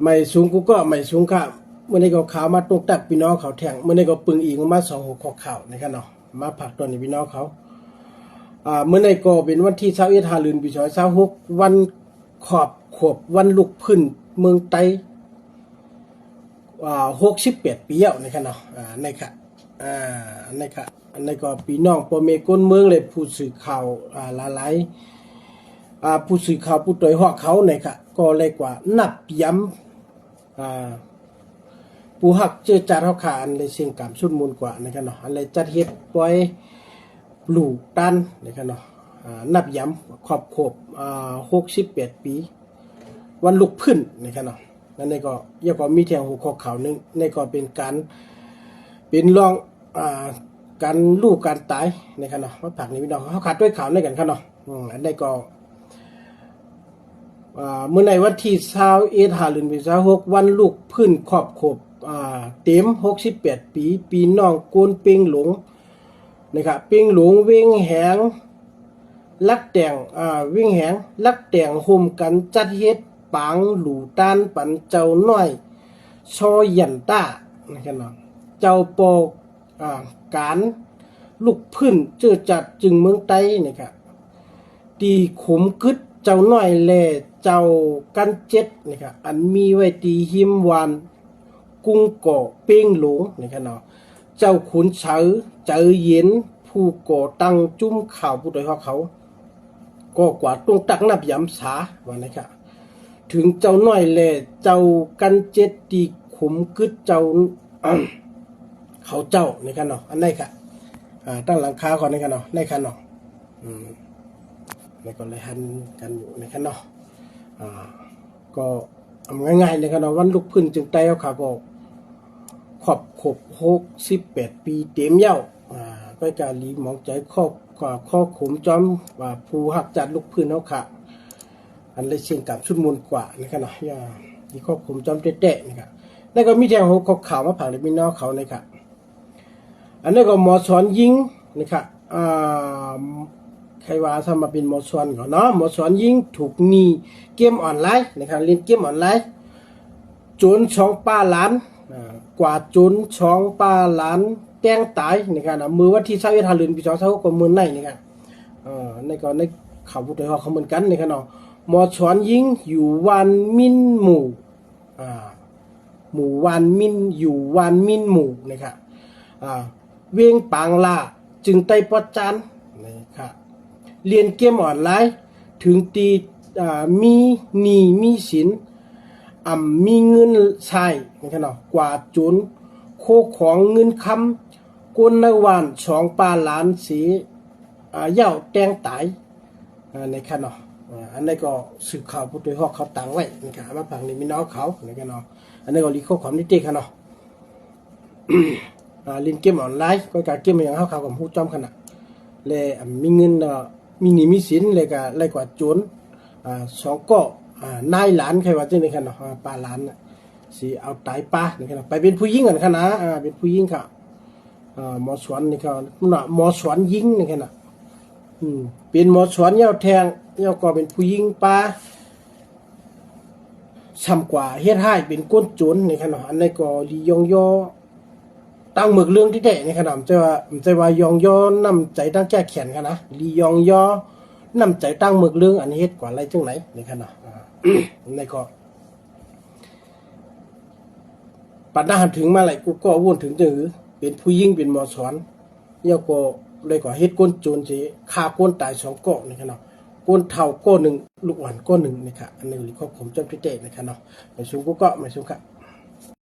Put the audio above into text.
ไม่สูงกูก็ไม่สูงค่ะเมื่อนี้ก็ข่าวมาตรงตักพี่น้องเขาแทงเมื่อนี้ก็ปึงอีกมา2หัวข้อข่าวนะครับเนาะมาผักตอนนี้พี่น้องเขาเมื่อนี้ก็เป็นวันที่21 เดือนปี2526วันขอบวันลุกพื้นเมืองไต้68 ปีแล้วนะครับเนาะในค่ะในค่ะในก็พี่น้องพ่อแม่คนเมืองเลยผู้สื่อข่าวหลายผู้สื่อข่าวผู้ต่อยฮอกเขาในค่ะก็เลยกว่านับย้ำผู้หักเจอจัดเฮาขาอันเลยเสียงกามชุดมูลกว่านะครับเนาะอันเลยจัดเฮ็ดปล่อยปลูกตันนะครับเนาะนับย้ำขอบ68 ปีวันลุกพื้นนะครับเนาะนั่นนี่ก็ยังก็มีแทงหัวข้อข่าวนึงนี่ก็เป็นการเป็นรองการลูกการตายนะครับเนาะว่าผักนี้พี่น้องเขาขาดด้วยข่าวในกันครับเนาะอันนี้ก็เมื่อในวันที่21 เดือนปี26วันลูกพื้นขอบเต็ม68 ปีปีน้องโกนเป่งหลงนะครับเป่งหลงเว้งแหงลักแต่งเว้งแหงลักแต่งโฮมกันจัดเฮ็ดปางหลู่ตานปันเจ้าน้อยชอยันต้านะครับเนาะเจ้าปอการลูกพื้นเจอจัดจึงเมืองไต้นะครับตีขมกึดเจ้าน้อยแลเจ้ากันเจ็ดนะครับอันมีไว้ตีหิมวานกุ้งก่อเป้งหลงนะครับเนาะเจ้าขุนเฉอเจอเย็นผู้ก่อตั้งจุ้มข่าวผู้โดยเขาก็กว่าตรงตักนับย้ำสาว่านะครับถึงเจ้าน้อยแลเจ้ากันเจ็ดตีขมกึดเจ้าเขาเจ้านะครับเนาะอันนี้ค่ะตั้งหลังคาก่อนนะครับเนาะในค่ะเนาะในก็เลยหันกันอยู่นะครับเนาะก็ง่ายๆเลยครับเนาะวันลุกพื้นจึงไต้เอาขาก็ขอบ68 ปีเต็มเย้าก็การลีมองใจข้อขมจอมว่าผู้หักจัดลุกพื้นเอาขาอันเลยเชียงกับชุดมูลกว่านะครับเนาะที่ข้อขมจอมเตะๆนะครับนั่นก็มีแทงหัวข้อข่าวมาผ่านเลยมีน้องเขานะครับอันนี้ก็หมอสอนยิงนะครับใครว่าทำมาเป็นหมอสอนก่อนเนาะหมอสอนยิงถูกหนีเกมออนไลน์นะครับเล่นเกมออนไลน์โจร2 ป้าล้านกว่าโจร2 ป้าล้านแต้งตายนะครับมือวันที่21 เดือนปี2526ก็มือไหนนะครับในก็ในข่าวผู้ใดเขาเหมือนกันนะครับเนาะหมอสอนยิงอยู่วันมินหมู่หมู่วันมินอยู่วันมินหมู่นะครับเวียงปางลาจึงไต้ปอจานนะครับเรียนเกมออนไลน์ถึงตีมีหนี้มีสินมีเงินใช้นะครับเนาะกว่าจนโคของเงินคำกวนในวัน2 ป้าล้านสีเย่าแตงตายนะครับเนาะอันนี้ก็สื่อข่าวผู้โดยฮอกเขาตั้งไว้นะครับมาผังนี้มีน้องเขานะครับเนาะอันนี้ก็รีข้อความนิติค่ะเนาะเล่นเกมออนไลน์ก็การเกมอย่างเขากับผู้จอมขนาดเลยมีเงินมีหนี้มีสินเลยก็เลยกว่าโจร2 ก็นายหลานใครว่าจังได๋คั่นเนาะป้าหลานสิเอาตายป้านี่คั่นไปเป็นผู้หญิงกันคั่นนะเป็นผู้หญิงค่ะหมอสวนนี่ก็หมอสวนยิงนี่คั่นน่ะเป็นหมอสวนยาวแทงยาวก็เป็นผู้หญิงป้าซ้ำกว่าเฮ็ดให้เป็นก้นโจรนี่คั่นเนาะอันนี้ก็ลียองยอตั้งหมึกเรื่องที่แท้นี่คั่นน่ะใจว่ายองยอนำใจตั้งแก้แขนคั่นนะลียองยอนำใจตั้งหมึกเรื่องอันเฮ็ดกว่าอะไรจังไหนนี่คั่นเนาะในก็ปัดหน้าถึงมาไหลกูก็วนถึงจือเป็นผู้ยิ่งเป็นหมอสอนเยาก็เลยก็เฮ็ดก้นโจรสิฆ่าก้นตาย2 ก้อนนี่ครับเนาะก้นเท่าก้อน1ลูกอ่อนก้อน1นี่ค่ะอันนี้ครอบผมจำที่เตะนะครับเนาะไม่สูงกูก็ไม่สูงค่ะ